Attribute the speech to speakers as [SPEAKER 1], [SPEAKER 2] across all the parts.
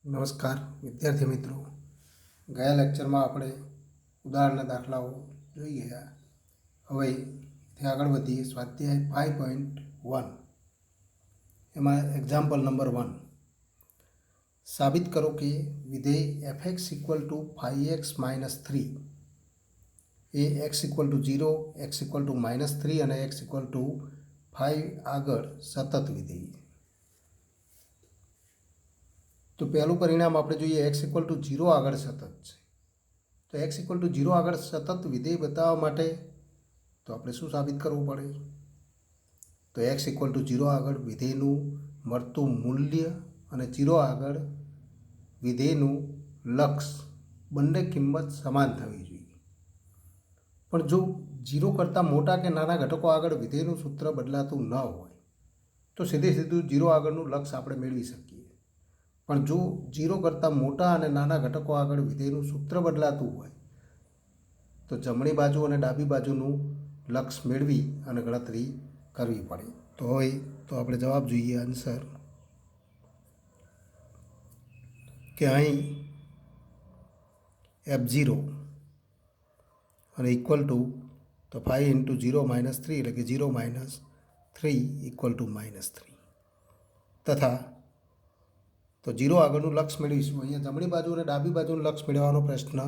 [SPEAKER 1] નમસ્કાર વિદ્યાર્થી મિત્રો, ગયા લેક્ચરમાં આપણે ઉદાહરણના દાખલાઓ જોઈ ગયા. હવે તે આગળ વધીએ. સ્વાધ્યાય 5.1 એમાં એક્ઝામ્પલ નંબર 1. સાબિત કરો કે વિધેય fx equal to 5x-3 A x equal to 0, x equal to -3 અને x ઇક્વલ ટુ 5 આગળ સતત વિધેય. તો પહેલું પરિણામ આપણે જોઈએ, x ઇક્વલ ટુ 0 આગળ સતત છે. તો x ઇક્વલ ટુ 0 આગળ સતત વિધેય બતાવવા માટે તો આપણે શું સાબિત કરવું પડે? તો x ઇક્વલ ટુ 0 આગળ વિધેયનું મળતું મૂલ્ય અને 0 આગળ વિધેયનું લક્ષ બંને કિંમત સમાન થવી જોઈએ. પણ જો 0 કરતાં મોટા કે નાના ઘટકો આગળ વિધેયનું સૂત્ર બદલાતું ન હોય તો સીધું 0 આગળનું લક્ષ આપણે મેળવી શકીએ. પણ જો 0 કરતાં મોટા અને નાના ઘટકો આગળ વિધેયનું સૂત્ર બદલાતું હોય તો જમણી બાજુ અને ડાબી બાજુનું લક્ષ મેળવી અને ગણતરી કરવી પડે. તો હવે તો આપણે જવાબ જોઈએ. આન્સર કે અહીં f0 અને ઇક્વલ ટુ તો 5 × 0 - 3 એટલે કે 0 - 3 ઇક્વલ ટુ -3 તથા તો 0 આગળનું લક્ષ મેળવીશું. અહીંયા જમણી બાજુ અને ડાબી બાજુનું લક્ષ મેળવવાનો પ્રશ્ન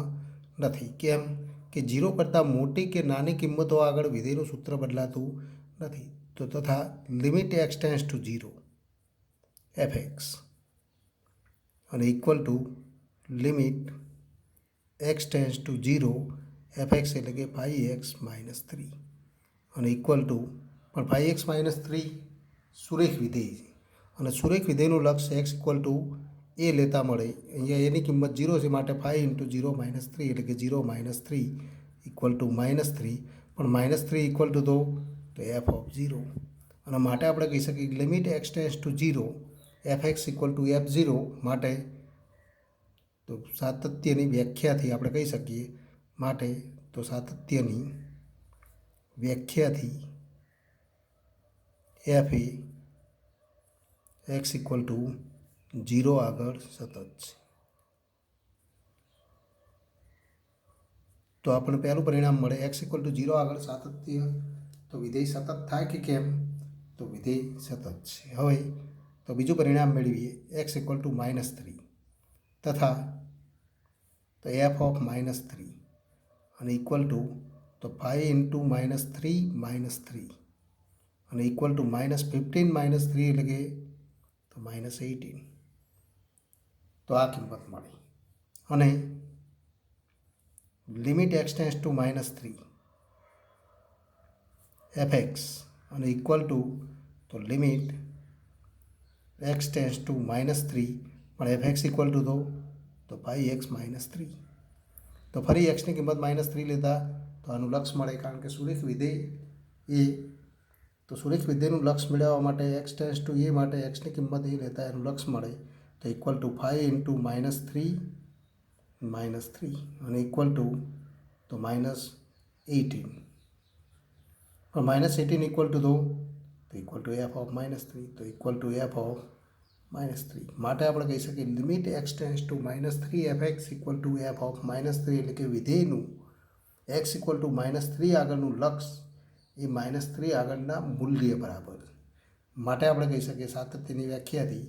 [SPEAKER 1] નથી. કેમ કે 0 કરતાં મોટી કે નાની કિંમતો આગળ વિધેયનું સૂત્ર બદલાતું નથી. તો તથા limit x tends to 0 fx અને equal to limit x tends to 0 fx એટલે કે 5x-3 અને ઇક્વલ ટુ પણ 5x-3 સુરેખ વિધેય છે અને સુરેખ વિધેયનું લક્ષ x ઇક્વલ ટુ એ લેતા મળે. અહીંયા એની કિંમત 0 છે, માટે 5 × 0 - 3 એટલે કે 0 - 3 ઇક્વલ ટુ -3. પણ -3 ઇક્વલ ટુ તો f(0) અને માટે આપણે કહી શકીએ limit x tends to 0 fx equal to f0. માટે તો સાતત્યની વ્યાખ્યાથી આપણે કહી શકીએ, માટે તો સાતત્યની વ્યાખ્યાથી f A x equal to 0 આગળ સતત છે. તો આપણને પહેલું પરિણામ મળે, x ઇક્વલ ટુ 0 આગળ સાતત્ય તો વિધેય સતત થાય કે કેમ? તો વિધેય સતત છે. હવે તો બીજું પરિણામ મેળવીએ, x ઇક્વલ ટુ -3 તથા તો f(-3) અને ઇક્વલ ટુ તો 5 × -3 અને ઇક્વલ ટુ -15 - 3 એટલે કે તો -18. તો આ કિંમત મળી. અને limit x tends to -3 fx અને ઇક્વલ ટુ તો લિમિટ x ટેન્ડ્સ ટુ -3 પણ fx ઇક્વલ ટુ તો 5x-3. તો ફરી xની કિંમત -3 લેતા તો આનું લક્ષ મળે, કારણ કે સુરેખ વિધેય એ તો સુરેખ વિધેયનું લક્ષ મેળવવા માટે x ટેન્ડ્સ ટુ એ માટે xની કિંમત એ લેતા એનું લક્ષ મળે. તો ઇક્વલ ટુ 5 × -3 અને ઇક્વલ ટુ તો -18. પણ -18 ઇક્વલ ટુ તો ઇક્વલ ટુ f(-3) તો ઇક્વલ ટુ f(-3). માટે આપણે કહી શકીએ limit x tends to -3 fx equal to f(-3) એટલે કે વિધેયનું x ઇક્વલ ટુ -3 આગળનું લક્ષ એ -3 આગળના મૂલ્ય બરાબર. માટે આપણે કહી શકીએ સાતત્યની વ્યાખ્યાથી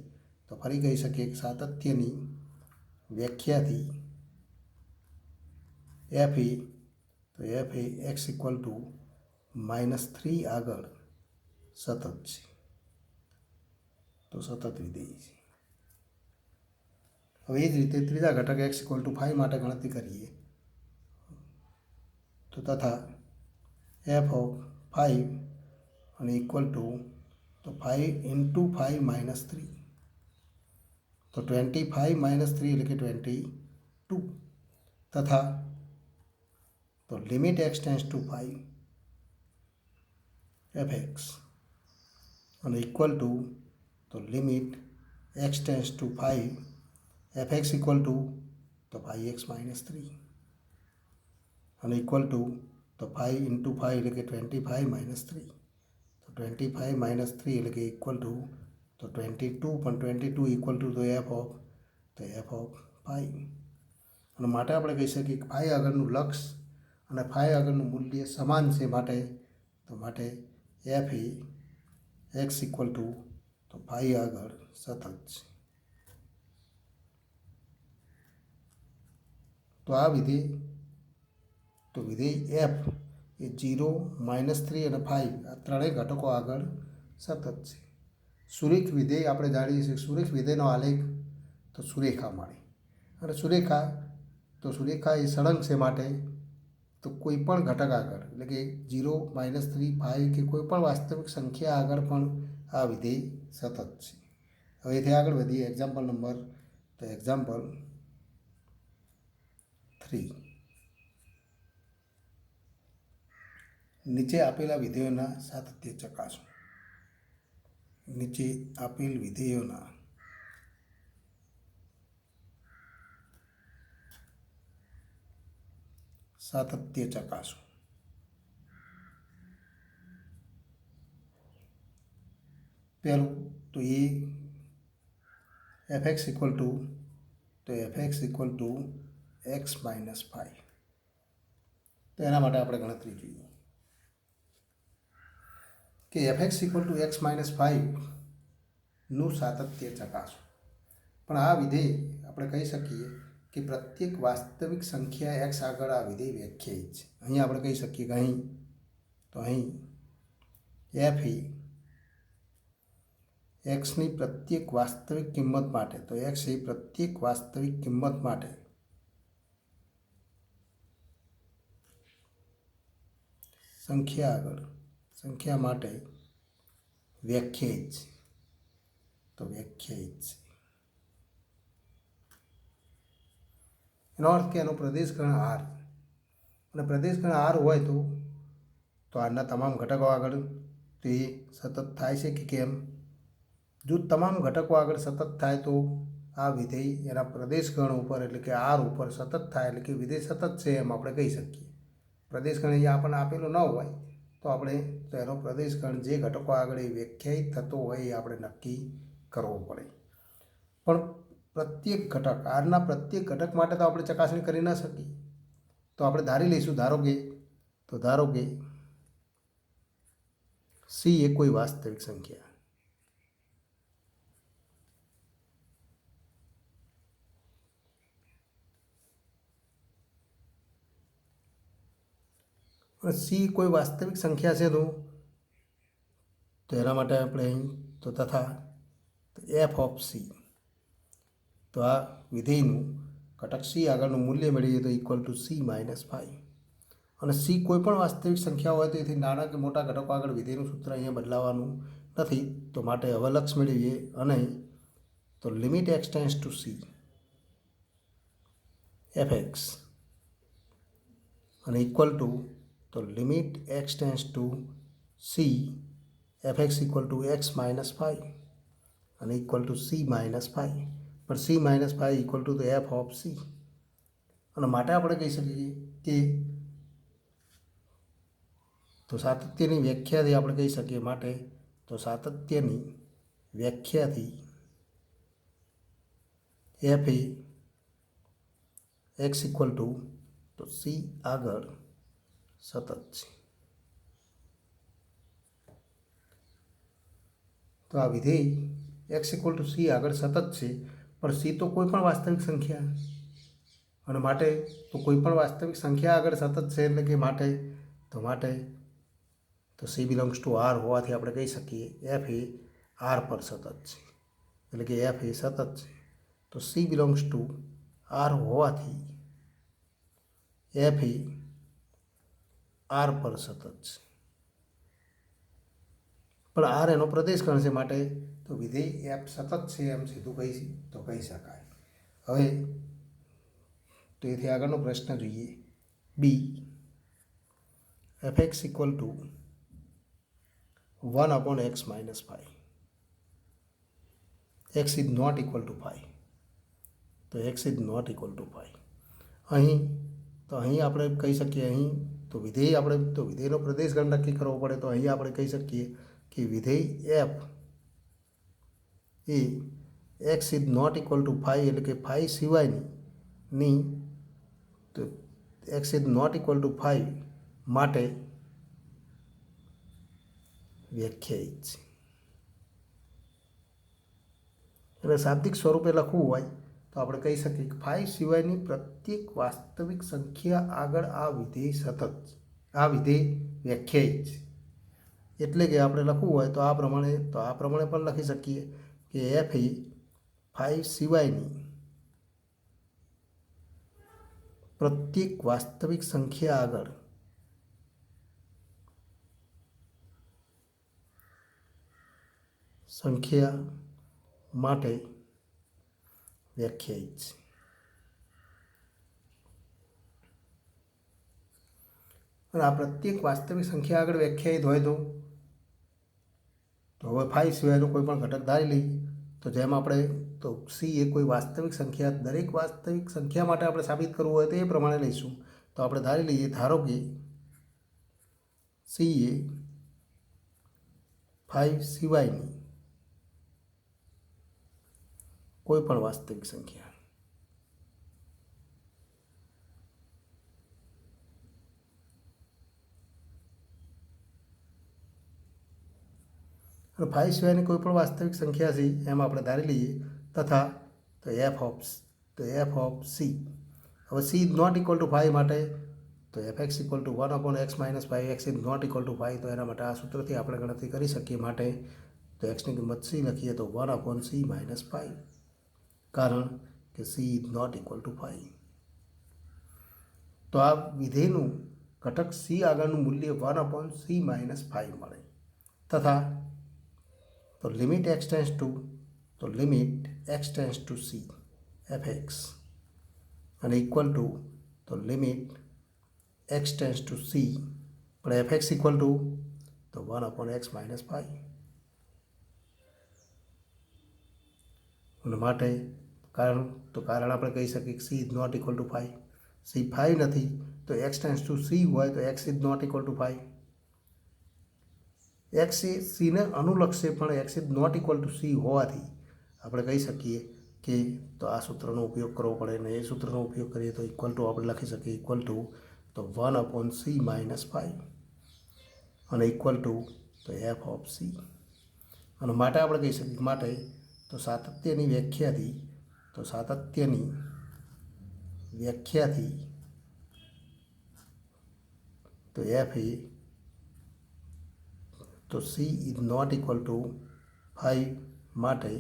[SPEAKER 1] તો ફરી કહી શકીએ કે સાતત્યની વ્યાખ્યાથી f A x equal to -3 આગળ સતત છે. તો સતત વિધેય છે. હવે એ જ રીતે ત્રીજા ઘટક x ઇક્વલ ટુ 5 માટે ગણતરી કરીએ. તો તથા f(5) અને ઇક્વલ ટુ તો 5 × 5 - 3 તો 25 - 3 એટલે કે 22 તથા તો limit x tends to 5 fx અને ઇક્વલ ટુ તો limit x tends to 5 fx equal to તો 5x-3 અને ઇક્વલ ટુ તો 5 × 5 એટલે કે 25 - 3 તો 25 - 3 એટલે કે ઇક્વલ ટુ તો 22. પણ 22 ઇક્વલ ટુ તો તો એફ ઓફ ફાઈ, અને માટે આપણે કહી શકીએ કે ફાઈ આગળનું લક્ષ અને ફાઈ આગળનું મૂલ્ય સમાન છે, માટે એફ એ એક્સ ઇક્વલ ટુ તો ફાઈ આગળ સતત છે. તો આ વિધેય એફ એ 0, -3 અને 5 આ ત્રણેય ઘટકો આગળ સતત છે. સુરેખ વિધેય આપણે જાણીએ છીએ, સુરેખ વિધેયનો આલેખ તો સુરેખા મળે, અને સુરેખા એ સળંગ છે, માટે તો કોઈ પણ ઘટક આગળ એટલે કે 0, -3, 5 કે કોઈ પણ વાસ્તવિક સંખ્યા આગળ પણ આ વિધેય સતત છે. હવે એથી આગળ વધીએ એક્ઝામ્પલ નંબર 3. નીચે આપેલા વિધેયોના સાતત્ય ચકાસો. નીચે આપેલ વિધેયોના સાતત્ય ચકાસો. પહેલું તો એ f x equal to x minus 5. તો એના માટે આપણે ગણતરી જોઈએ કે f x equal to x minus 5નું સાતત્ય ચકાસો. પણ આ વિધેય આપણે કહી શકીએ કે પ્રત્યેક વાસ્તવિક સંખ્યા એક્સ આગળ આ વિધેય વ્યાખ્યાયિત છે. અહીં આપણે કહી શકીએ કે અહીં એફ એ એક્સની પ્રત્યેક વાસ્તવિક કિંમત માટે, તો એક્સ એ પ્રત્યેક વાસ્તવિક કિંમત માટે સંખ્યા માટે વ્યાખ્યાયિત છે. તો વ્યાખ્યાયિત છે એનો અર્થ કે એનો પ્રદેશગણ આર, અને પ્રદેશગણ આર હોય તો આરના તમામ ઘટકો આગળ તે સતત થાય છે કે કેમ? જો તમામ ઘટકો આગળ સતત થાય તો આ વિધેય એના પ્રદેશગણ ઉપર એટલે કે આર ઉપર સતત થાય, એટલે કે વિધેય સતત છે એમ આપણે કહી શકીએ. પ્રદેશગણ અહીંયા આપણને આપેલો ન હોય તો એનો પ્રદેશગણ જે ઘટકો આગળ એ વ્યાખ્યાયિત થતો હોય એ આપણે નક્કી કરવો પડે. પણ પ્રત્યેક ઘટક આરના પ્રત્યેક ઘટક માટે તો આપણે ચકાસણી કરી ન શકીએ, તો આપણે ધારી લઈશું, ધારો કે સી એ કોઈ વાસ્તવિક સંખ્યા, સી કોઈ વાસ્તવિક સંખ્યા છે તો એના માટે આપણે અહીં તથા એફ ઓફ સી, તો આ વિધેયનું ઘટક સી આગળનું મૂલ્ય મેળવીએ તો ઇક્વલ ટુ સી માઇનસ 5. અને સી કોઈ પણ વાસ્તવિક સંખ્યા હોય તો એથી નાના કે મોટા ઘટકો આગળ વિધેયનું સૂત્ર અહીંયા બદલાવાનું નથી. તો માટે હવે લક્ષ મેળવીએ, અને તો limit x tends to c f x અને ઇક્વલ ટુ તો limit x tends to c f x equal to x minus 5 અને ઇક્વલ ટુ સી માઇનસ 5. પણ C minus 5 equal to f of c, અને માટે આપણે કહી શકીએ કે તો સાતત્યની વ્યાખ્યાથી આપણે કહી શકીએ, માટે તો સાતત્યની વ્યાખ્યાથી એફ એ એક્સ ઇક્વલ ટુ તો સી આગળ સતત છે. તો આ વિધેય એક્સ ઇક્વલ ટુ સી આગળ સતત છે, પણ સી તો કોઈ પણ વાસ્તવિક સંખ્યા, અને માટે તો કોઈ પણ વાસ્તવિક સંખ્યા આગળ સતત છે, એટલે કે માટે તો સી બિલોંગ્સ ટુ આર હોવાથી આપણે કહી શકીએ એફ એ આર પર સતત છે, એટલે કે એફ એ સતત છે. તો સી બિલોંગ્સ ટુ આર હોવાથી એફ એ આર પર સતત છે, પણ આર એનો પ્રદેશગણ છે, માટે તો વિધેય એફ સતત છે એમ સીધું કહી શકાય. હવે તો એથી આગળનો પ્રશ્ન જોઈએ, B F x equal to 1/x minus 5. x is not equal to 5. તો x is not equal to 5. અહીં આપણે કહી શકીએ, અહીં તો વિધેયનો પ્રદેશગણ નક્કી કરવો પડે. તો અહીં આપણે કહી શકીએ કે વિધેય f એ X is not equal to 5 એટલે કે 5 સિવાયની તો X is not equal to 5 માટે વ્યાખ્યાયિત છે. એટલે શાબ્દિક સ્વરૂપે લખવું હોય તો આપણે કહી શકીએ કે 5 સિવાયની પ્રત્યેક વાસ્તવિક સંખ્યા આગળ આ વિધેય સતત આ વિધેય વ્યાખ્યાયિત છે. એટલે કે આપણે લખવું હોય તો આ પ્રમાણે પણ લખી શકીએ કે એફ એ 5 સિવાયની પ્રત્યેક વાસ્તવિક સંખ્યા આગળ સંખ્યા માટે વ્યાખ્યાયિત છે. અને આ પ્રત્યેક વાસ્તવિક સંખ્યા આગળ વ્યાખ્યાયિત હોય તો હવે 5 સિવાયનો કોઈ પણ ઘટક ધારી લઈએ તો જેમ આપણે તો સી એ કોઈ વાસ્તવિક સંખ્યા દરેક વાસ્તવિક સંખ્યા માટે આપણે સાબિત કરવું હોય તો એ પ્રમાણે લઈશું. તો આપણે ધારી લઈએ ધારો કે સી એ 5 સિવાયની કોઈ પણ વાસ્તવિક સંખ્યા અને 5 સિવાયની કોઈ પણ વાસ્તવિક સંખ્યા છે એમ આપણે ધારી લઈએ તથા તો એફ ઓફ સી. હવે C is not equal to 5 માટે તો F x equal to 1/x-5 X is not equal to 5 તો એના માટે આ સૂત્રથી આપણે ગણતરી કરી શકીએ. માટે તો એક્સની કિંમત સી લખીએ તો 1/c-5 કારણ કે C is not equal to 5. તો આ વિધેયનું ઘટક સી આગળનું મૂલ્ય 1/c-5 મળે તથા તો limit x tends to c f x અને ઇક્વલ ટુ તો limit x tends to c પણ એફ એક્સ ઇક્વલ ટુ તો 1/x-5 અને માટે કારણ આપણે કહી શકીએ કે C is not equal to 5. C 5 નથી તો એક્સ ટેન્સ ટુ સી હોય તો x is not equal to 5. X એ સીને અનુલક્ષે પણ x is not equal to c હોવાથી આપણે કહી શકીએ કે તો આ સૂત્રનો ઉપયોગ કરવો પડે અને એ સૂત્રનો ઉપયોગ કરીએ તો ઇક્વલ ટુ આપણે લખી શકીએ ઇક્વલ ટુ તો 1/c-5 અને ઇક્વલ ટુ તો એફ ઓફ સી. અને માટે આપણે કહી શકીએ માટે તો સાતત્યની વ્યાખ્યાથી તો એફ એ તો C is not equal to 5 માટે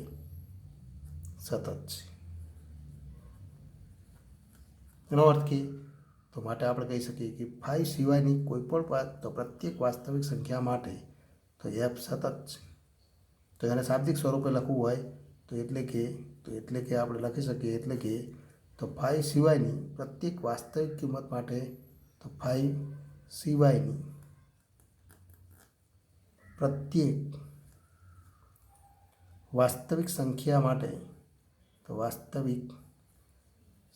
[SPEAKER 1] સતત છે. એનો અર્થ કે તો માટે આપણે કહી શકીએ કે 5 સિવાયની કોઈ પણ તો પ્રત્યેક વાસ્તવિક સંખ્યા માટે તો એફ સતત છે. તો એને શાબ્દિક સ્વરૂપે લખવું હોય તો એટલે કે આપણે લખી શકીએ એટલે કે તો 5 સિવાયની પ્રત્યેક વાસ્તવિક કિંમત માટે તો 5 સિવાયની પ્રત્યેક વાસ્તવિક સંખ્યા માટે તો વાસ્તવિક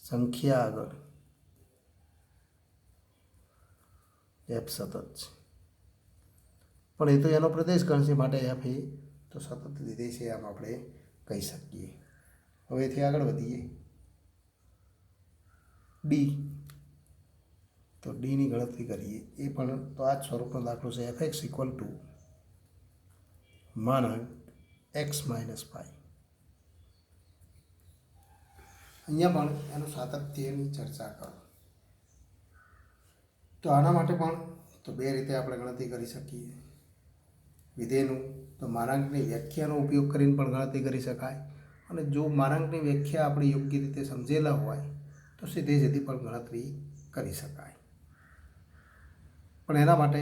[SPEAKER 1] સંખ્યા આગળ એફ સતત છે. પણ એ તો એનો પ્રદેશ ગણ છે માટે એફ એ તો સતત વિધેય છે આમ આપણે કહી શકીએ. હવેથી આગળ વધીએ ડી. તો ડીની ગણતરી કરીએ એ પણ તો આ જ સ્વરૂપનો દાખલો છે એફ એક્સ ઇક્વલ ટુ માનાંક x-5. અહીંયા પણ એનું સાતત્યની ચર્ચા કરો. તો આના માટે પણ તો બે રીતે આપણે ગણતરી કરી શકીએ. વિધેયનું તો માનાંકની વ્યાખ્યાનો ઉપયોગ કરીને પણ ગણતરી કરી શકાય અને જો માનાંકની વ્યાખ્યા આપણે યોગ્ય રીતે સમજેલા હોય તો સીધી પણ ગણતરી કરી શકાય. પણ એના માટે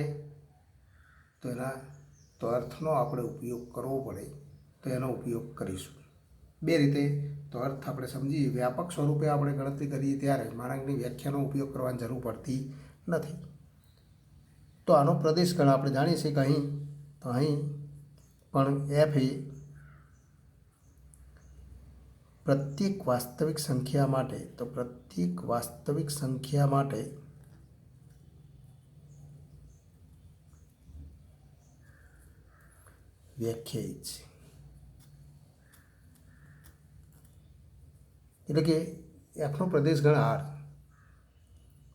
[SPEAKER 1] તો અર્થનો આપણે ઉપયોગ કરવો પડે તો એનો ઉપયોગ કરીશું. બે રીતે તો અર્થ આપણે સમજીએ વ્યાપક સ્વરૂપે આપણે ગણતરી કરીએ ત્યારે માનાંકની વ્યાખ્યાનો ઉપયોગ કરવાની જરૂર પડતી નથી. તો આનો પ્રદેશ ગણ આપણે જાણીએ છીએ કે અહીં પણ એફ એ પ્રત્યેક વાસ્તવિક સંખ્યા માટે વ્યાખ્યાયિત છે. એટલે કે એફનો પ્રદેશ ગણ આર.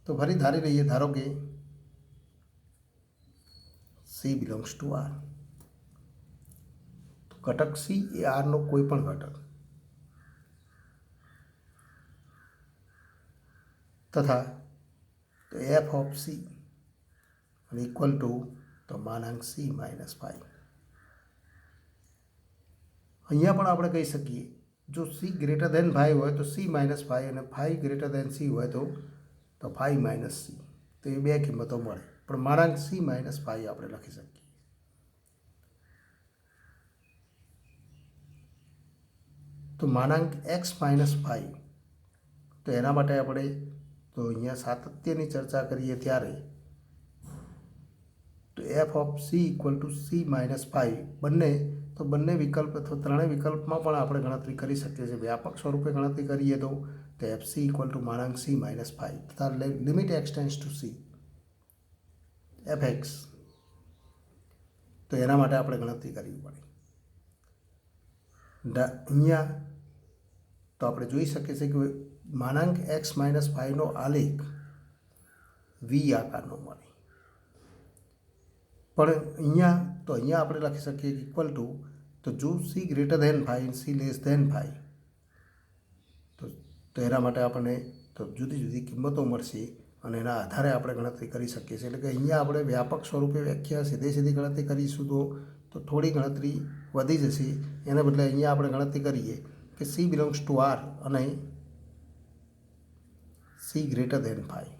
[SPEAKER 1] તો ફરી ધારી લઈએ, ધારો કે સી બિલોંગ્સ ટુ આર. ઘટક સી એ આરનો કોઈ પણ ઘટક તથા તો એફ ઓફ સી અને ઇક્વલ ટુ તો માનાંક સી માઇનસ 5. અહીંયા પણ આપણે કહી શકીએ, જો સી ગ્રેટર દેન 5 હોય તો સી માઇનસ 5 અને 5 ગ્રેટર દેન સી હોય તો 5 માઇનસ સી. તો એ બે કિંમતો મળે, પણ માનાંક સી માઇનસ 5 આપણે લખી શકીએ. તો માનાંક એક્સ માઇનસ 5, તો એના માટે આપણે તો અહીંયા સાતત્યની ચર્ચા કરીએ ત્યારે તો F of c equal to c minus 5 બંને વિકલ્પ અથવા ત્રણેય વિકલ્પમાં પણ આપણે ગણતરી કરી શકીએ છીએ. વ્યાપક સ્વરૂપે ગણતરી કરીએ તો એફ સી ઇક્વલ ટુ માનાંક સી માઇનસ 5 તથા limit x tends to c f x, તો એના માટે આપણે ગણતરી કરવી પડે. અહીંયા તો આપણે જોઈ શકીએ છીએ કે માનાંક એક્સ માઇનસ 5નો આલેખ વી આકારનો મળે, પણ અહીંયા આપણે લખી શકીએ કે ઇક્વલ ટુ તો જો C greater than 5 C less than 5, તો એના માટે આપણને તો જુદી જુદી કિંમતો મળશે અને એના આધારે આપણે ગણતરી કરી શકીએ છીએ. એટલે કે અહીંયા આપણે વ્યાપક સ્વરૂપે વ્યાખ્યા સીધી ગણતરી કરીશું તો થોડી ગણતરી વધી જશે. એને બદલે અહીંયા આપણે ગણતરી કરીએ કે સી બિલોંગ્સ ટુ આર અને સી ગ્રેટર દેન 5.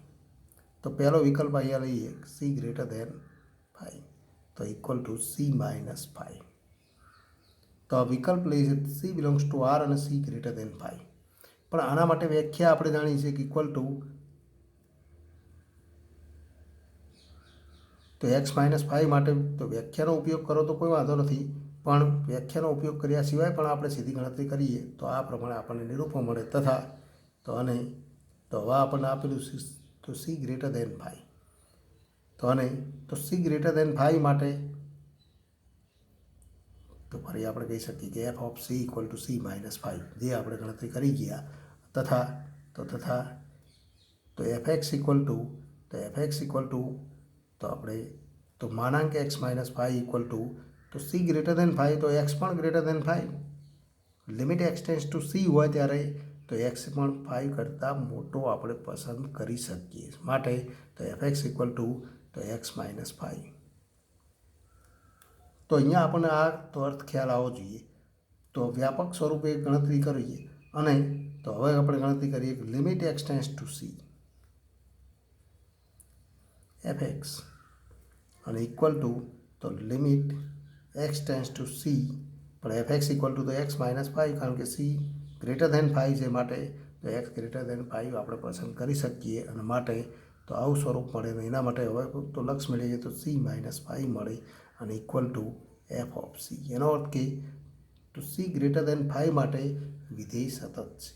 [SPEAKER 1] તો પહેલો વિકલ્પ અહીંયા લઈએ, સી ગ્રેટર દેન 5 તો ઇક્વલ ટુ સી માઇનસ 5. તો આ વિકલ્પ લઈએ સી બિલોંગ્સ ટુ આર અને સી ગ્રેટર દેન 5. પણ આના માટે વ્યાખ્યા આપણે જાણીએ છીએ કે ઇક્વલ ટુ તો એક્સ માઇનસ 5 માટે તો વ્યાખ્યાનો ઉપયોગ કરો તો કોઈ વાંધો નથી, પણ વ્યાખ્યાનો ઉપયોગ કર્યા સિવાય પણ આપણે સીધી ગણતરી કરીએ તો આ પ્રમાણે આપણને નિરૂપણ મળે. તથા તો હવે આપણને આપેલું તો સી ગ્રેટર દેન 5, તો સી ગ્રેટર દેન 5 માટે તો ફરી આપણે કહી શકીએ કે F of c equal to c minus 5 જે આપણે ગણતરી કરી ગયા. તથા તો એફ એક્સ ઇક્વલ ટુ તો આપણે તો માનાંક એક્સ માઇનસ 5 ઇક્વલ ટુ તો સી ગ્રેટર દેન 5 તો એક્સ પણ greater than 5. Limit x tends to c હોય ત્યારે તો એક્સ પણ 5 કરતાં મોટો આપણે પસંદ કરી શકીએ. માટે તો એફ એક્સ ઇક્વલ ટુ તો એક્સ માઇનસ 5. તો અહીંયા આપણને આ તો અર્થ ખ્યાલ આવવો જોઈએ. તો વ્યાપક સ્વરૂપે ગણતરી કરીએ અને તો હવે આપણે ગણતરી કરીએ કે limit x tends to c f x અને ઇક્વલ ટુ તો લિમિટ એક્સટેન્સ ટુ સી પણ એફ એક્સ ઇક્વલ ટુ તો એક્સ માઇનસ 5, કારણ કે સી ગ્રેટર દેન 5 છે માટે તો એક્સ ગ્રેટર દેન 5 આપણે પસંદ કરી શકીએ. અને માટે તો આવું સ્વરૂપ મળે ને એના માટે હવે તો લક્ષ મેળવીએ તો સી માઇનસ 5 મળે અને equal to f of C. એનો અર્થ કે તો સી ગ્રેટર દેન 5 માટે વિધેય સતત છે.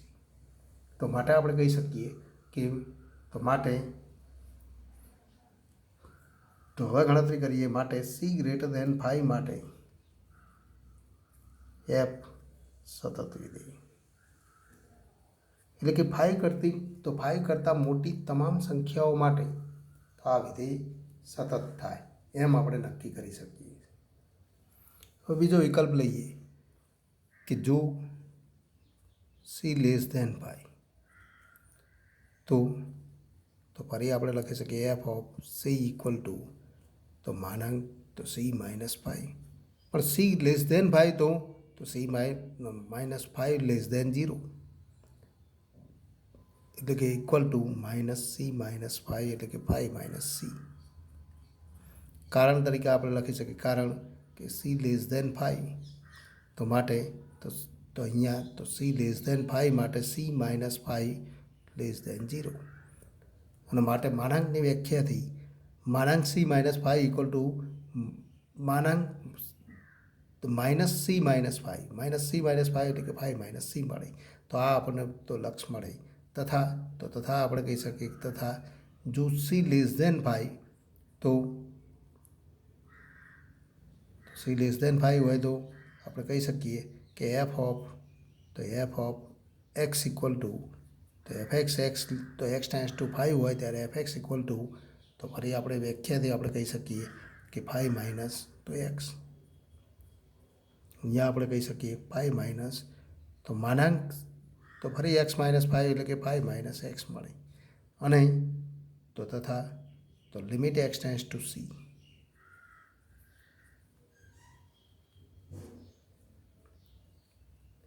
[SPEAKER 1] તો માટે આપણે કહી શકીએ કે તો માટે તો હવે ગણતરી કરીએ માટે સી ગ્રેટર દેન 5 માટે એફ સતત વિધેય, એટલે કે 5 કરતાં મોટી તમામ સંખ્યાઓ માટે તો આ વિધેય સતત થાય એમ આપણે નક્કી કરી શકીએ. હવે બીજો વિકલ્પ લઈએ કે જો સી લેસ દેન 5 તો ફરી આપણે લખી શકીએ F of c equal to તો માનાંક તો સી માઇનસ 5, પણ સી લેસ દેન 5 તો સી માઇનસ 5 લેસ દેન 0, એટલે કે equal two minus c minus 5 એટલે કે 5 માઇનસ સી. કારણ તરીકે આપણે લખી શકીએ કારણ કે સી લેસ દેન 5 તો માટે તો અહીંયા તો સી લેસ દેન 5 માટે સી માઇનસ 5 લેસ દેન 0 અને માટે માનાંકની વ્યાખ્યાથી માનાંક સી માઇનસ 5 ઇક્વલ ટુ માનાંક માઇનસ સી માઇનસ 5 એટલે કે 5 માઇનસ સી મળે. તો આ આપણને તો લક્ષ મળે. તથા આપણે કહી શકીએ તથા જો સી લેસ દેન 5 તો સી લેસ દેન 5 હોય તો આપણે કહી શકીએ કે F of X equal to तो एफ एक्स एक्स तो एक्स टेन्स टू 5 હોય ત્યારે એફ એક્સ ઇક્વલ ટુ તો ફરી આપણે વ્યાખ્યાથી આપણે કહી શકીએ કે 5 માઇનસ તો એક્સ અહીંયા આપણે કહી શકીએ 5 માઇનસ તો માનાંક તો ફરી એક્સ માઇનસ 5 એટલે કે 5 માઇનસ એક્સ મળે અને તો તથા તો limit x tends to c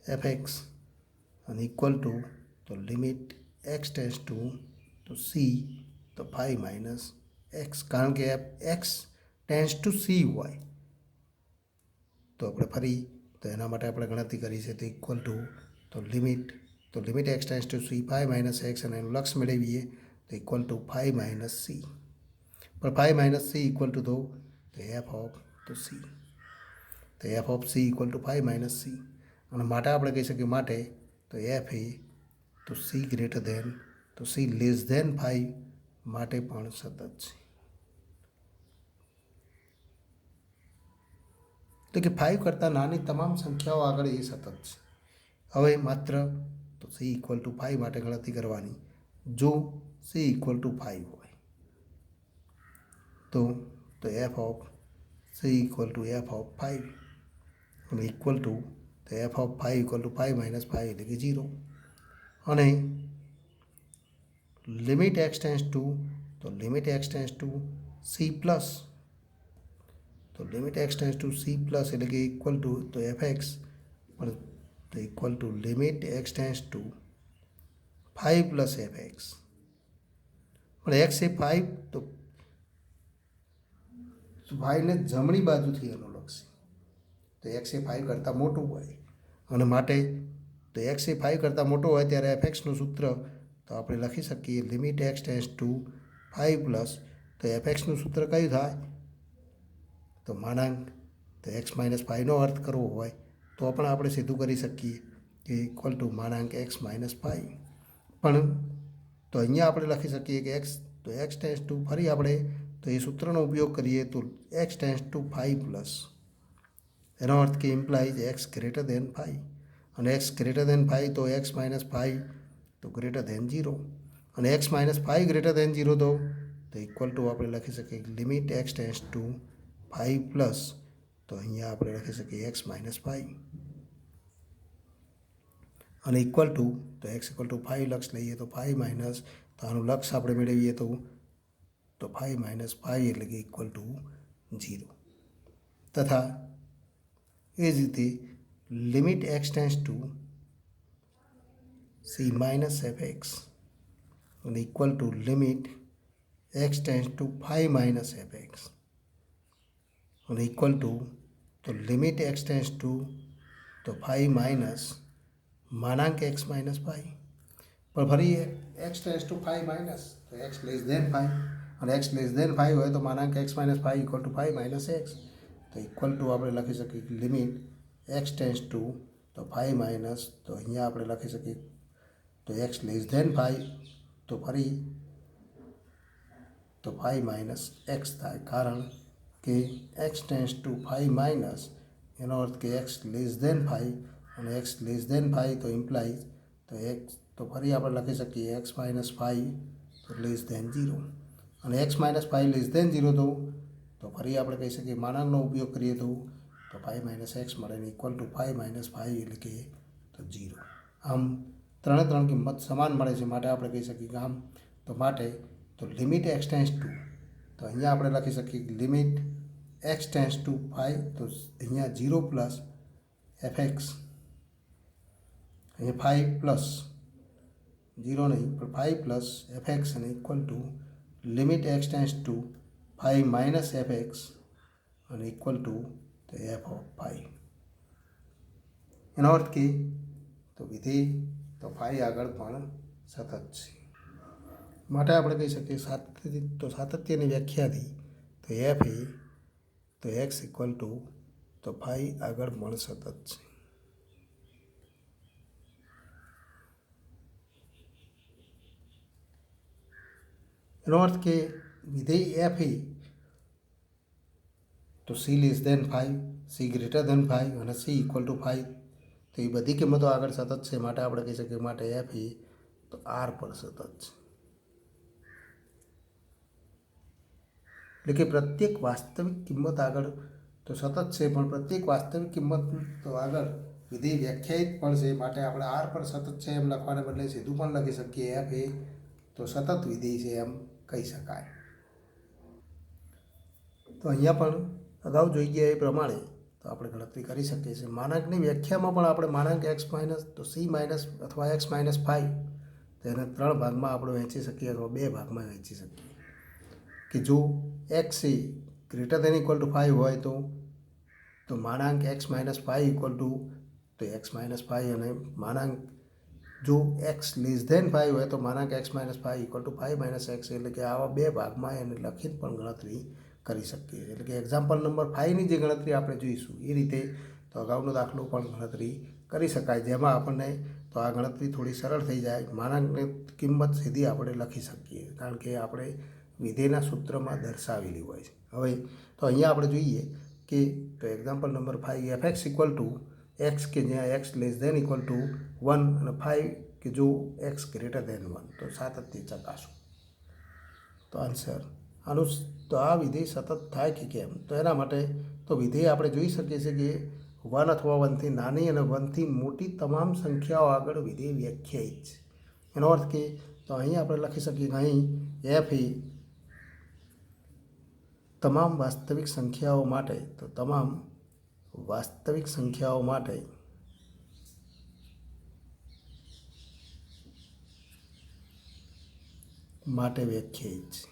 [SPEAKER 1] f x અને ઇક્વલ ટુ તો limit x tends to c તો 5 માઇનસ એક્સ કારણ કે એક્સ ટેન્સ ટુ સી હોય તો આપણે ફરી તો એના માટે આપણે ગણતરી કરી છે તો ઇક્વલ ટુ તો limit x tends to C 5 minus x અને એનું લક્ષ મેળવીએ તો ઇક્વલ ટુ 5 માઇનસ સી પણ 5 માઇનસ સી ઇક્વલ ટુ તો એફ ઓફ તો સી તો F of c equal to 5 minus C અને માટે આપણે કહી શકીએ માટે તો એફ એ તો સી ગ્રેટર દેન તો સી લેસ દેન 5 માટે પણ સતત છે તો કે 5 કરતાં નાની તમામ સંખ્યાઓ આગળ એ સતત છે હવે માત્ર તો સી ઇક્વલ ટુ 5 માટે ગણતરી કરવાની જો સી ઇક્વલ ટુ 5 હોય તો F of c equal to f of 5 અને ઇક્વલ ટુ તો F of 5 equal to 5 minus 5 એટલે કે 0 અને limit x tends to c plus તો limit x tends to c plus એટલે કે ઇક્વલ ટુ તો એફ એક્સ પણ તો equal to limit x tends to 5 plus f x પણ એક્સ એ 5 તો 5 ને જમણી બાજુથી અનુલક્ષે તો એક્સ એ 5 કરતાં મોટું હોય અને માટે તો એક્સ એ 5 કરતાં મોટો હોય ત્યારે એફ એક્સનું સૂત્ર તો આપણે લખી શકીએ limit x tends to 5 plus તો એફ એક્સનું સૂત્ર કયું થાય તો માનાંક તો એક્સ માઇનસ 5નો અર્થ કરવો હોય તો પણ આપણે સીધું કરી શકીએ કે ઇક્વલ ટુ માનાંક એક્સ માઇનસ 5 પણ તો અહીંયા આપણે લખી શકીએ કે એક્સ ટેન્સ ટુ ફરી આપણે તો એ સૂત્રનો ઉપયોગ કરીએ તો એક્સ ટેન્સ ટુ 5 પ્લસ એનો અર્થ કે ઇમ્પ્લાઇઝ એક્સ ગ્રેટર દેન 5 અને એક્સ ગ્રેટર દેન 5 તો એક્સ માઇનસ 5 તો ગ્રેટર દેન 0 અને એક્સ માઇનસ 5 ગ્રેટર દેન 0 તો ઇક્વલ ટુ આપણે લખી શકીએ limit x tends to 5 plus તો અહીંયા આપણે લખી શકીએ એક્સ માઇનસ 5 અને ઇક્વલ ટુ તો એક્સ ઇક્વલ ટુ 5 લક્ષ લઈએ તો 5 માઇનસ તો આનું લક્ષ આપણે મેળવીએ તો 5 માઇનસ 5 એટલે કે ઇક્વલ ટુ 0 તથા એ જ રીતે limit x tends to c minus f x અને equal to limit x tends to 5 minus f x અને ઇક્વલ ટુ તો લિમિટ એક્સ ટેન્સ ટુ તો 5 માઇનસ માનાંક એક્સ માઇનસ 5 પણ ફરી એક્સ ટેન્સ ટુ 5 માઇનસ તો એક્સ લેસ દેન 5 અને x less than 5 હોય તો માનાંક x minus 5 equal to 5 minus x તો ઇક્વલ ટુ આપણે લખી શકીએ લિમિટ એક્સ ટેન્સ ટુ તો 5 માઇનસ તો અહીંયા આપણે લખી શકીએ તો એક્સ લેસ દેન 5 તો ફરી તો 5 માઇનસ એક્સ થાય કારણ કે એક્સ ટેન્સ ટુ 5 માઇનસ એનો અર્થ કે એક્સ લેસ દેન 5 અને એક્સ લેસ દેન 5 તો ઇમ્પ્લાઇઝ તો એક્સ તો ફરી આપણે લખી શકીએ એક્સ માઇનસ 5 તો લેસ દેન 0 અને એક્સ માઇનસ 5 લેસ દેન 0 તો ફરી આપણે કહી શકીએ માનાંકનો ઉપયોગ કરીએ તો 5 માઇનસ એક્સ મળે ને ઇક્વલ ટુ 5 માઇનસ 5 એટલે કે તો 0 આમ ત્રણ કિંમત સમાન મળે છે માટે આપણે કહી શકીએ કે આમ તો માટે તો લિમિટ એક્સ ટેન્સ ટુ તો અહીંયા આપણે લખી શકીએ લિમિટ એક્સ ટેન્સ ટુ 5 તો અહીંયા 0 પ્લસ એફ એક્સ અહીંયા 5 પ્લસ 0 નહીં પણ 5 પ્લસ એફ એક્સ અને equal to limit x tends to 5 minus f x અને ઇક્વલ ટુ તો એફ ઓફ 5 એનો અર્થ કે તો વિધેય તો 5 આગળ પણ સતત છે માટે આપણે કહી શકીએ સાતત્યની વ્યાખ્યાથી તો એફ એ તો એક્સ ઇક્વલ ટુ તો 5 આગળ પણ સતત છે એનો અર્થ કે વિધેય એફ એ તો C less than 5 C greater than 5 અને સી ઇક્વલ ટુ 5 તો એ બધી કિંમતો આગળ સતત છે, માટે આપણે કહી શકીએ માટે એફ એ તો આર પર સતત છે. એટલે કે પ્રત્યેક વાસ્તવિક કિંમત આગળ તો સતત છે, પણ પ્રત્યેક વાસ્તવિક કિંમત તો આગળ વિધેય વ્યાખ્યાયિત પણ છે, માટે આપણે આર પર સતત છે એમ લખવાને બદલે સીધું પણ લખી શકીએ એફ એ તો સતત વિધેય છે એમ કહી શકાય. તો અહીંયા પણ અગાઉ જોઈ ગયા એ પ્રમાણે તો આપણે ગણતરી કરી શકીએ છીએ. માનાંકની વ્યાખ્યામાં પણ આપણે માનાંક એક્સ માઇનસ તો સી માઇનસ અથવા એક્સ માઇનસ 5 તો એને 3 ભાગમાં આપણે વહેંચી શકીએ અથવા 2 ભાગમાં વહેંચી શકીએ કે જો x A greater than equal to 5 હોય તો માનાંક એક્સ માઇનસ 5 ઇક્વલ ટુ તો એક્સ માઇનસ 5 અને માનાંક જો એક્સ લેસ ધેન 5 હોય તો માનાંક x minus 5 equal to 5 minus x, એટલે કે આવા 2 ભાગમાં એને લખીને પણ ગણતરી કરી શકીએ. એટલે કે એક્ઝામ્પલ નંબર 5ની જે ગણતરી આપણે જોઈશું એ રીતે તો અગાઉનો દાખલો પણ ગણતરી કરી શકાય, જેમાં આપણને તો આ ગણતરી થોડી સરળ થઈ જાય. માનાંકની કિંમત સીધી આપણે લખી શકીએ કારણ કે આપણે વિધેયના સૂત્રમાં દર્શાવેલી હોય છે. હવે તો અહીંયા આપણે જોઈએ કે તો example number 5 f x equal to x કે જ્યાં x less than equal to 1 અને 5 કે જો એક્સ ગ્રેટર ધેન 1 તો સાતત્ય ચકાસો. તો આન્સર આનું તો આ વિધેય સતત થાય કે કેમ, તો એના માટે તો વિધેય આપણે જોઈ શકીએ છીએ કે 1 અથવા 1થી નાની અને 1થી મોટી તમામ સંખ્યાઓ આગળ વિધેય વ્યાખ્યાયિત છે. એનો અર્થ કે તો અહીં આપણે લખી શકીએ કે અહીં એફ એ તમામ વાસ્તવિક સંખ્યાઓ માટે તો તમામ વાસ્તવિક સંખ્યાઓ માટે વ્યાખ્યાયિત છે.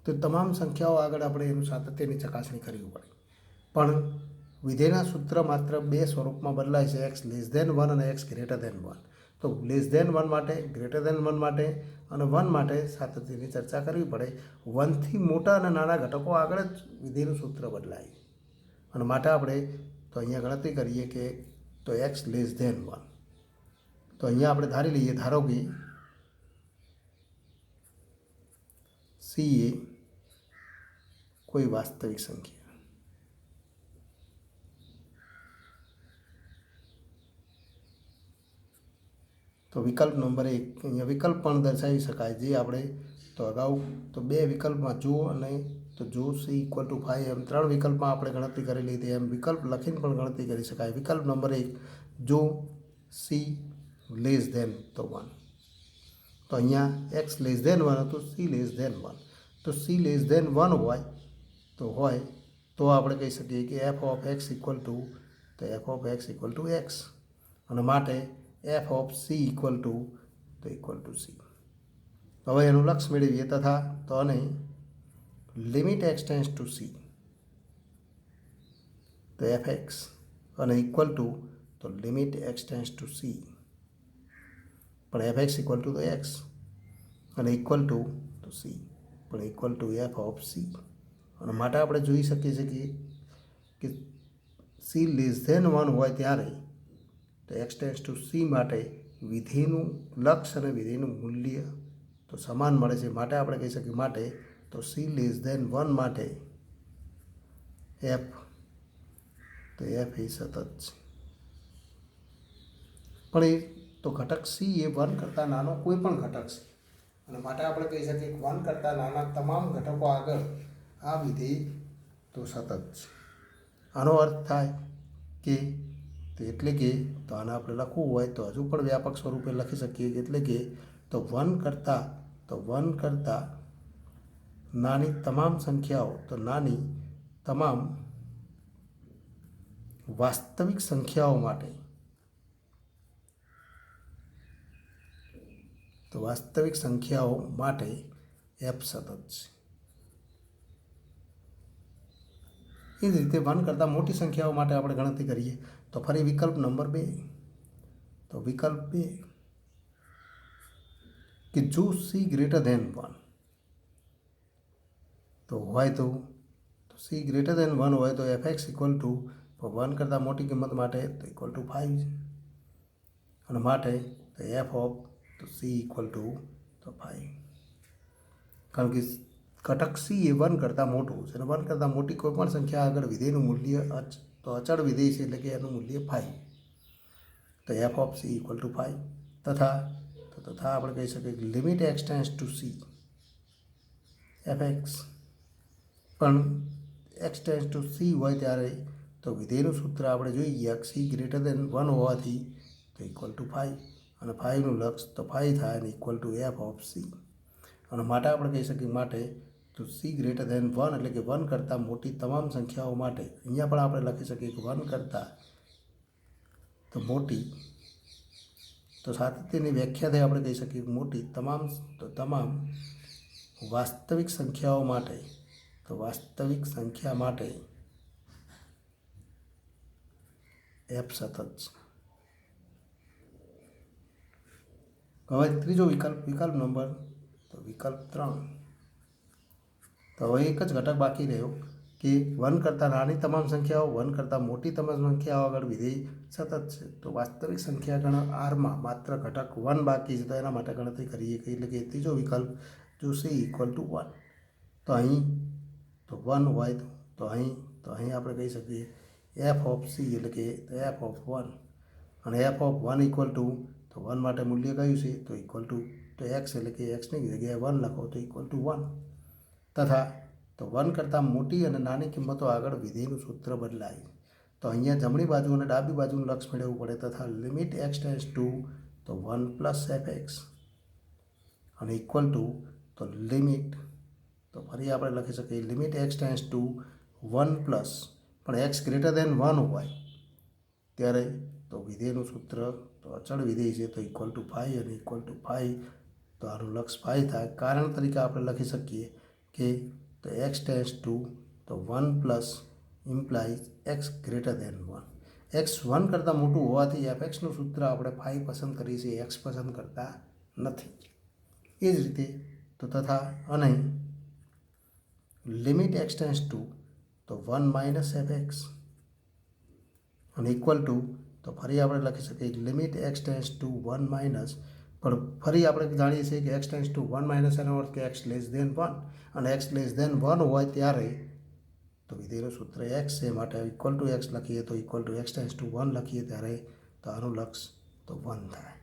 [SPEAKER 1] તો તમામ સંખ્યાઓ આગળ આપણે એનું સાતત્યની ચકાસણી કરવી પડે, પણ વિધેયના સૂત્ર માત્ર 2 સ્વરૂપમાં બદલાય છે, એક્સ લેસ ધેન 1 અને એક્સ ગ્રેટર ધેન 1. તો લેસ ધેન 1 માટે, ગ્રેટર ધેન 1 માટે અને 1 માટે સાતત્યની ચર્ચા કરવી પડે. 1થી મોટા અને નાના ઘટકો આગળ જ વિધેયનું સૂત્ર બદલાય અને માટે આપણે તો અહીંયા ગણતરી કરીએ કે તો એક્સ લેસ ધેન 1. તો અહીંયા આપણે ધારી લઈએ, ધારો કે સી એ કોઈ વાસ્તવિક સંખ્યા, તો વિકલ્પ નંબર 1 અહીંયા વિકલ્પ પણ દર્શાવી શકાય, જે આપણે તો અગાઉ તો 2 વિકલ્પમાં જો અને તો જો સી ઇક્વલ ટુ 5 એમ 3 વિકલ્પમાં આપણે ગણતરી કરેલી હતી, એમ વિકલ્પ લખીને પણ ગણતરી કરી શકાય. વિકલ્પ નંબર 1 જો સી લેસ ધેન તો 1, તો અહીંયા એક્સ લેસ ધેન 1 હતું, સી લેસ ધેન 1. તો સી લેસ ધેન 1 હોય તો આપણે કહી શકીએ કે F of x equal to તો F of x equal to x અને માટે f of c equal to c. હવે એનું લક્ષ મેળવીએ તથા તો અને limit x tends to c તો એફ એક્સ અને ઇક્વલ ટુ તો limit x tends to c પણ એફ એક્સ ઇક્વલ ટુ તો એક્સ અને ઇક્વલ ટુ તો સી પણ equal to f of c. અને માટે આપણે જોઈ શકીએ છીએ કે સી લેસ ધેન 1 હોય ત્યારે તો એક્સ ટેન્સ ટુ સી માટે વિધેયનું લક્ષ અને વિધેયનું મૂલ્ય તો સમાન મળે છે, માટે આપણે કહી શકીએ માટે તો સી લેસ ધેન 1 માટે એફ તો એફ એ સતત છે, પણ એ તો ઘટક સી એ 1 કરતાં નાનો કોઈ પણ ઘટક છે અને માટે આપણે કહી શકીએ કે 1 કરતાં નાના તમામ ઘટકો આગળ આ વિધેય તો સતત છે. આનો અર્થ થાય કે તો એટલે કે તો આને આપણે લખવું હોય તો હજુ પણ વ્યાપક સ્વરૂપે લખી શકીએ, એટલે કે તો 1 કરતાં નાની તમામ સંખ્યાઓ તો નાની તમામ વાસ્તવિક સંખ્યાઓ માટે તો વાસ્તવિક સંખ્યાઓ માટે એફ સતત છે. એ જ રીતે 1 કરતાં મોટી સંખ્યાઓ માટે આપણે ગણતરી કરીએ તો ફરી વિકલ્પ નંબર 2 તો વિકલ્પ 2 કે જો સી ગ્રેટર ધેન 1 તો હોય તો સી ગ્રેટર ધેન 1 હોય તો એફ એક્સ ઇક્વલ ટુ 1 કરતાં મોટી કિંમત માટે તો ઇક્વલ ટુ 5 છે અને માટે તો એફ ઓફ તો સી ઇક્વલ ટુ તો 5, કારણ કે ઘટક સી એ 1 કરતાં મોટું છે અને 1 કરતાં મોટી કોઈ પણ સંખ્યા આગળ વિધેયનું મૂલ્ય તો અચળ વિધેય છે એટલે કે એનું મૂલ્ય 5, તો F of c equal to 5 તથા આપણે કહી શકીએ કે limit x tends to c f x પણ એક્સ ટેન્સ ટુ સી હોય ત્યારે તો વિધેયનું સૂત્ર આપણે જોઈ ગયા સી ગ્રેટર દેન 1 હોવાથી તો ઇક્વલ ટુ 5 અને 5નું લક્ષ તો 5 થાય અને equal to f of c અને માટે આપણે કહી શકીએ માટે તો સી ગ્રેટર દેન 1 એટલે કે 1 કરતાં મોટી તમામ સંખ્યાઓ માટે અહીંયા પણ આપણે લખી શકીએ કે 1 કરતાં તો મોટી તો સાતત્યની વ્યાખ્યાથી આપણે કહી શકીએ મોટી તમામ વાસ્તવિક સંખ્યાઓ માટે તો વાસ્તવિક સંખ્યા માટે એફ સતત છે। હવે ત્રીજો વિકલ્પ નંબર તો વિકલ્પ 3 તો હવે એક જ ઘટક બાકી રહ્યો કે 1 કરતાં નાની તમામ સંખ્યાઓ 1 કરતાં મોટી તમામ સંખ્યાઓ આગળ વિધેય સતત છે તો વાસ્તવિક સંખ્યા ગણ આરમાં માત્ર ઘટક 1 બાકી છે તો એના માટે ગણતરી કરીએ એટલે કે ત્રીજો વિકલ્પ જો સી ઇક્વલ ટુ 1 તો અહીં તો 1 હોય તો અહીં આપણે કહી શકીએ એફ ઓફ સી એટલે કે એફ ઓફ 1 અને એફ ઓફ 1 ઇક્વલ ટુ તો 1 માટે મૂલ્ય કયું છે તો ઇક્વલ ટુ તો એક્સ એટલે કે એક્સની જગ્યાએ 1 લખો તો ઇક્વલ ટુ 1 તથા તો 1 કરતાં મોટી અને નાની કિંમતો આગળ વિધેયનું સૂત્ર બદલાય તો અહીંયા જમણી બાજુ અને ડાબી બાજુનું લક્ષ મેળવવું પડે તથા લિમિટ એક્સ ટેન્સ ટુ તો 1 પ્લસ એફ એક્સ અને ઇક્વલ ટુ તો લિમિટ તો ફરી આપણે લખી શકીએ limit x tends to 1 plus પણ એક્સ ગ્રેટર દેન 1 હોય ત્યારે તો વિધેયનું સૂત્ર તો અચળ વિધેય છે તો ઇક્વલ ટુ 5 અને ઇક્વલ ટુ 5 તો આનું લક્ષ 5 થાય કારણ તરીકે આપણે લખી શકીએ કે તો એક્સ ટેન્સ ટુ તો 1 plus implies x greater than 1 x 1 કરતાં મોટું હોવાથી એફ એક્સનું સૂત્ર આપણે 5 પસંદ કરીએ છીએ એક્સ પસંદ કરતા નથી એ જ રીતે તો તથા અને લિમિટ એક્સ ટેન્સ ટુ તો 1 માઇનસ એફ એક્સ અને ઇક્વલ ટુ તો ફરી આપણે લખી શકીએ limit x tends to 1 minus પણ ફરી આપણે જાણીએ છીએ કે એક્સ ટેન્સ ટુ 1 માઇનસ એનો અર્થ કે એક્સ લેસ દેન 1 અને એક્સ લેસ દેન 1 હોય ત્યારે તો વિધેયનું સૂત્ર એક્સ છે માટે ઇક્વલ ટુ એક્સ લખીએ તો equal to x tends to 1 લખીએ ત્યારે તો આનું લક્ષ તો 1 થાય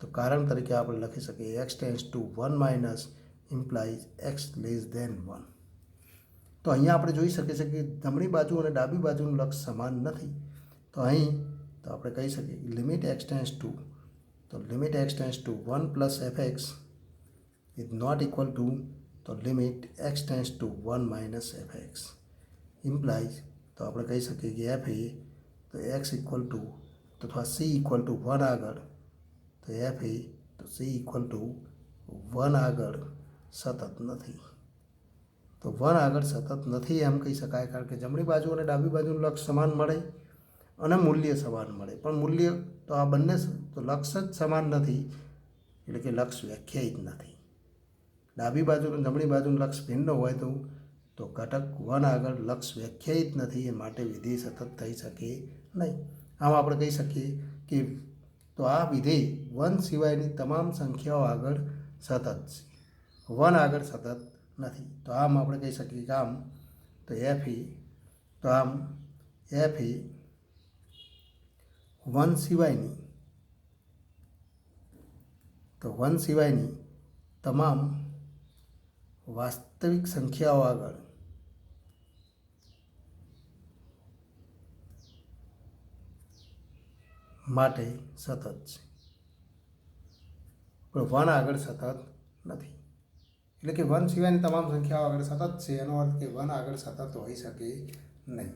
[SPEAKER 1] તો કારણ તરીકે આપણે લખી શકીએ x tends to 1 minus implies x less than 1 તો અહીંયા આપણે જોઈ શકીએ છીએ કે જમણી બાજુ અને ડાબી બાજુનું લક્ષ સમાન નથી તો અહીં તો આપણે કહી શકીએ લિમિટ એક્સ ટેન્સ ટુ તો limit x tends to 1 plus f x is not equal to તો limit x tends to 1 minus f x implies તો આપણે કહી શકીએ કે એફ એ તો એક્સ ઇક્વલ ટુ તો અથવા સી ઇક્વલ ટુ 1 આગળ તો એફ એ તો સી ઇક્વલ ટુ 1 આગળ સતત નથી તો 1 આગળ સતત નથી એમ કહી શકાય કારણ કે જમણી બાજુ અને ડાબી બાજુનું લક્ષ સમાન મળે અને મૂલ્ય સમાન મળે પણ મૂલ્ય તો આ બંને તો લક્ષ જ સમાન નથી એટલે કે લક્ષ વ્યાખ્યાયિત નથી ડાબી બાજુ અને જમણી બાજુનું લક્ષ ભિન્ન હોય તો ઘટક 1 આગળ લક્ષ વ્યાખ્યાયિત નથી એ માટે વિધેય સતત થઈ શકે નહીં આમ આપણે કહી શકીએ કે તો આ વિધેય 1 સિવાયની તમામ સંખ્યાઓ આગળ સતત છે 1 આગળ સતત નથી તો આમ આપણે કહી શકીએ કે આમ તો એફ એ તો આમ એફ એ 1 સિવાયની તમામ વાસ્તવિક સંખ્યાઓ આગળ માટે સતત છે પણ 1 આગળ સતત નથી એટલે કે 1 સિવાયની તમામ સંખ્યાઓ આગળ સતત છે એનો અર્થ કે 1 આગળ સતત હોઈ શકે નહીં।